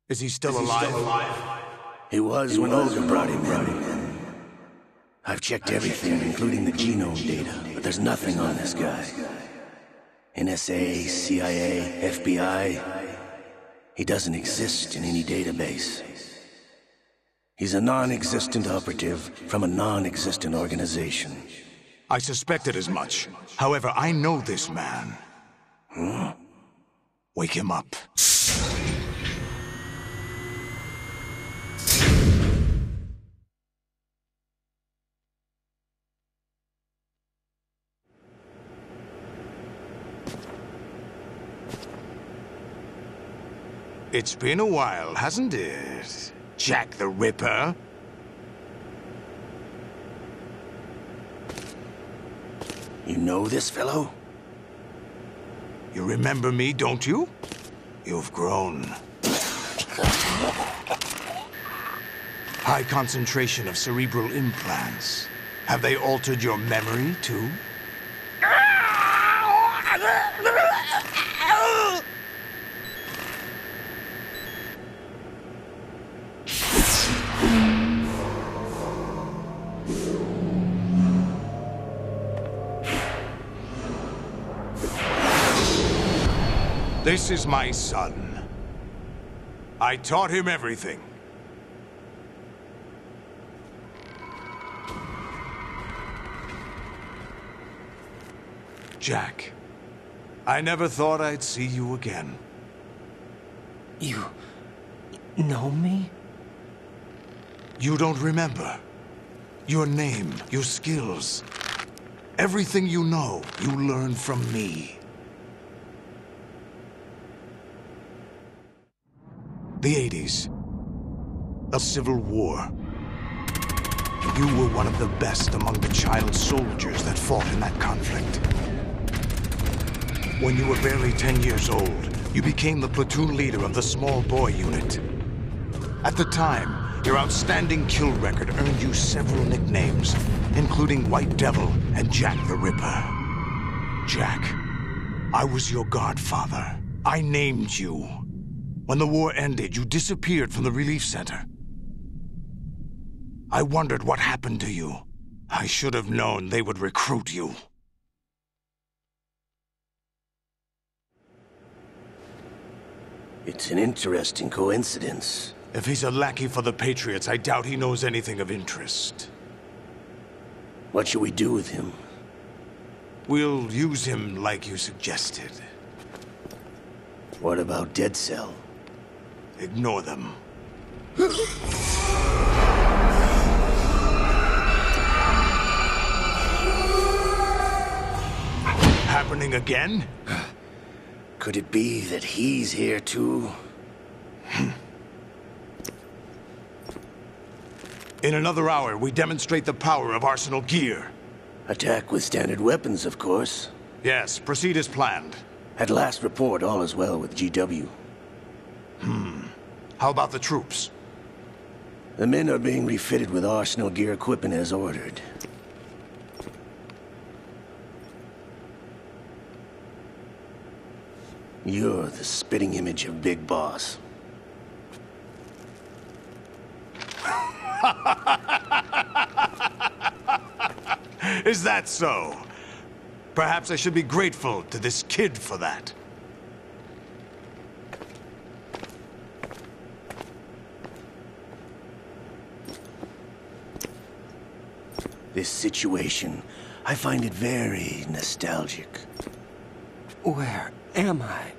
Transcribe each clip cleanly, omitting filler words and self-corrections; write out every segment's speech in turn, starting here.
Is he still alive? He was when Olga brought him in. I've checked everything, including the genome data, but there's nothing on this guy. NSA, CIA, FBI. He doesn't exist in any database. He's a non-existent operative from a non-existent organization. I suspected as much. However, I know this man. Wake him up. It's been a while, hasn't it? Jack the Ripper? You know this fellow? You remember me, don't you? You've grown. High concentration of cerebral implants. Have they altered your memory, too? This is my son. I taught him everything. Jack, I never thought I'd see you again. You know me? You don't remember. Your name, your skills. Everything you know, you learned from me. The 80s. A civil war. You were one of the best among the child soldiers that fought in that conflict. When you were barely 10 years old, you became the platoon leader of the small boy unit. At the time, your outstanding kill record earned you several nicknames, including White Devil and Jack the Ripper. Jack, I was your godfather. I named you. When the war ended, you disappeared from the relief center. I wondered what happened to you. I should have known they would recruit you. It's an interesting coincidence. If he's a lackey for the Patriots, I doubt he knows anything of interest. What should we do with him? We'll use him like you suggested. What about Dead Cell? Ignore them. Happening again? Could it be that he's here too? In another hour, we demonstrate the power of Arsenal gear. Attack with standard weapons, of course. Yes, proceed as planned. At last report, all is well with GW. How about the troops? The men are being refitted with Arsenal gear equipment as ordered. You're the spitting image of Big Boss. Is that so? Perhaps I should be grateful to this kid for that. This situation, I find it very nostalgic. Where am I?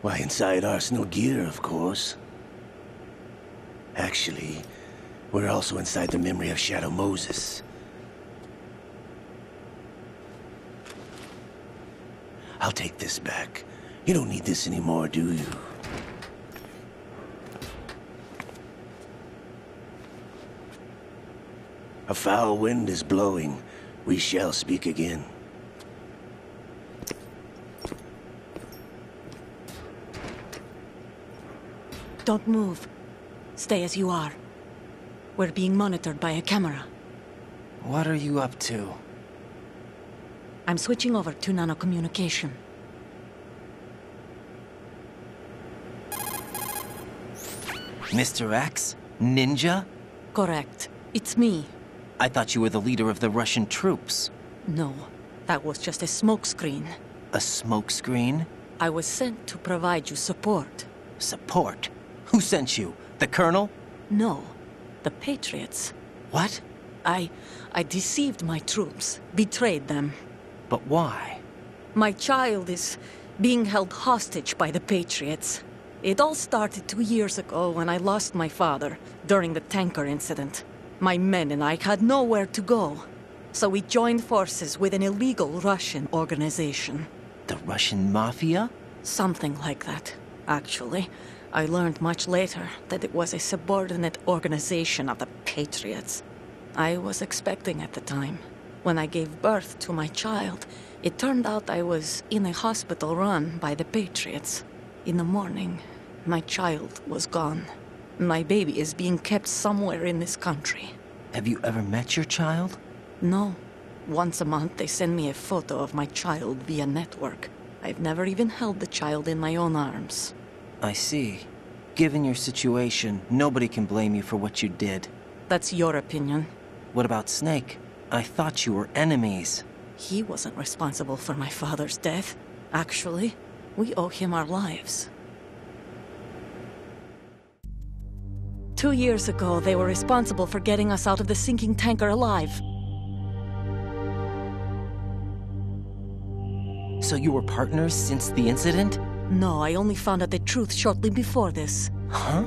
Why, inside Arsenal gear, of course. Actually, we're also inside the memory of Shadow Moses. I'll take this back. You don't need this anymore, do you? A foul wind is blowing. We shall speak again. Don't move. Stay as you are. We're being monitored by a camera. What are you up to? I'm switching over to nanocommunication. Mr. X? Ninja? Correct. It's me. I thought you were the leader of the Russian troops. No, that was just a smokescreen. A smokescreen? I was sent to provide you support. Support? Who sent you? The Colonel? No, the Patriots. What? I deceived my troops, betrayed them. But why? My child is being held hostage by the Patriots. It all started 2 years ago when I lost my father during the tanker incident. My men and I had nowhere to go, so we joined forces with an illegal Russian organization. The Russian Mafia? Something like that, actually. I learned much later that it was a subordinate organization of the Patriots. I was expecting at the time. When I gave birth to my child, it turned out I was in a hospital run by the Patriots. In the morning, my child was gone. My baby is being kept somewhere in this country. Have you ever met your child? No. Once a month, they send me a photo of my child via network. I've never even held the child in my own arms. I see. Given your situation, nobody can blame you for what you did. That's your opinion. What about Snake? I thought you were enemies. He wasn't responsible for my father's death. Actually, we owe him our lives. 2 years ago, they were responsible for getting us out of the sinking tanker alive. So you were partners since the incident? No, I only found out the truth shortly before this. Huh?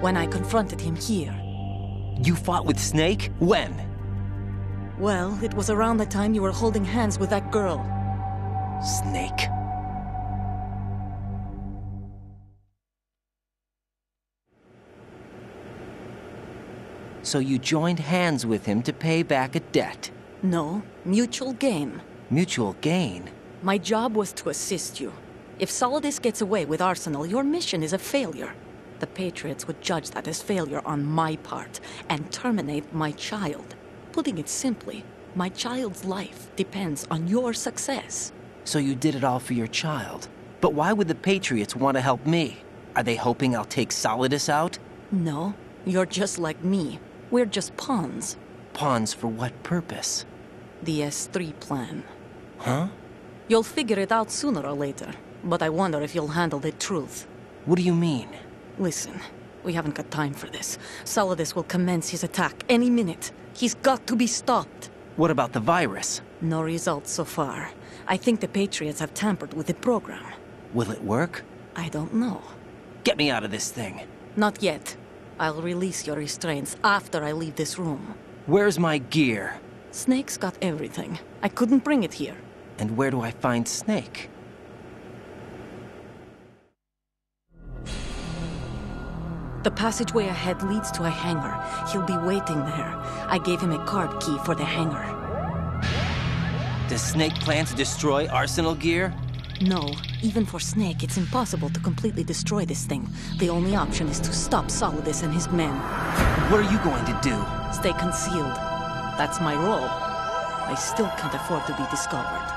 When I confronted him here. You fought with Snake? When? Well, it was around the time you were holding hands with that girl. Snake. So you joined hands with him to pay back a debt? No, mutual gain. Mutual gain? My job was to assist you. If Solidus gets away with Arsenal, your mission is a failure. The Patriots would judge that as failure on my part and terminate my child. Putting it simply, my child's life depends on your success. So you did it all for your child. But why would the Patriots want to help me? Are they hoping I'll take Solidus out? No, you're just like me. We're just pawns. Pawns for what purpose? The S3 plan. Huh? You'll figure it out sooner or later, but I wonder if you'll handle the truth. What do you mean? Listen, we haven't got time for this. Solidus will commence his attack any minute. He's got to be stopped. What about the virus? No results so far. I think the Patriots have tampered with the program. Will it work? I don't know. Get me out of this thing. Not yet. I'll release your restraints after I leave this room. Where's my gear? Snake's got everything. I couldn't bring it here. And where do I find Snake? The passageway ahead leads to a hangar. He'll be waiting there. I gave him a card key for the hangar. Does Snake plan to destroy Arsenal gear? No. Even for Snake, it's impossible to completely destroy this thing. The only option is to stop Solidus and his men. What are you going to do? Stay concealed. That's my role. I still can't afford to be discovered.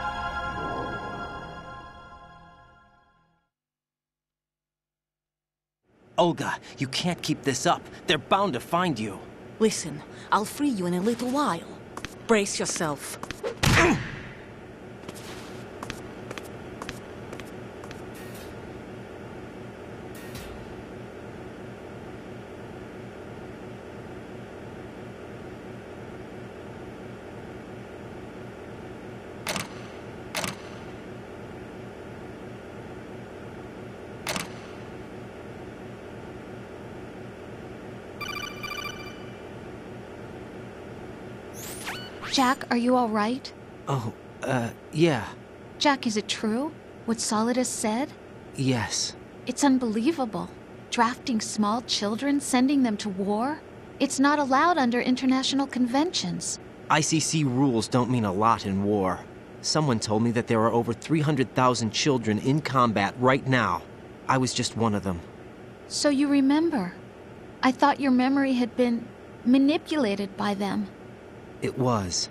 Olga, you can't keep this up. They're bound to find you. Listen, I'll free you in a little while. Brace yourself. Jack, are you all right? Oh, yeah. Jack, is it true? What Solidus said? Yes. It's unbelievable. Drafting small children, sending them to war? It's not allowed under international conventions. ICC rules don't mean a lot in war. Someone told me that there are over 300,000 children in combat right now. I was just one of them. So you remember. I thought your memory had been manipulated by them. It was,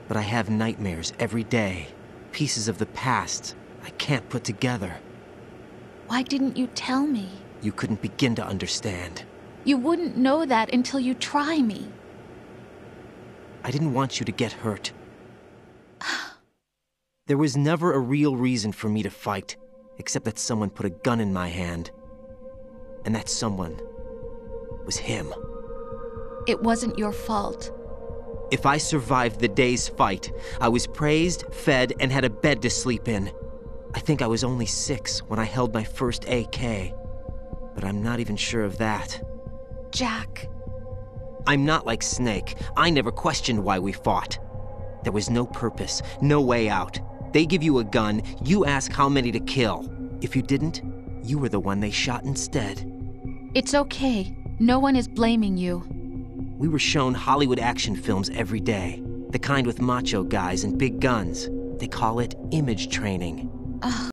but I have nightmares every day. Pieces of the past I can't put together. Why didn't you tell me? You couldn't begin to understand. You wouldn't know that until you try me. I didn't want you to get hurt. There was never a real reason for me to fight, except that someone put a gun in my hand. And that someone was him. It wasn't your fault. If I survived the day's fight, I was praised, fed, and had a bed to sleep in. I think I was only 6 when I held my first AK. But I'm not even sure of that. Jack. I'm not like Snake. I never questioned why we fought. There was no purpose, no way out. They give you a gun, you ask how many to kill. If you didn't, you were the one they shot instead. It's okay. No one is blaming you. We were shown Hollywood action films every day. The kind with macho guys and big guns. They call it image training. Ugh.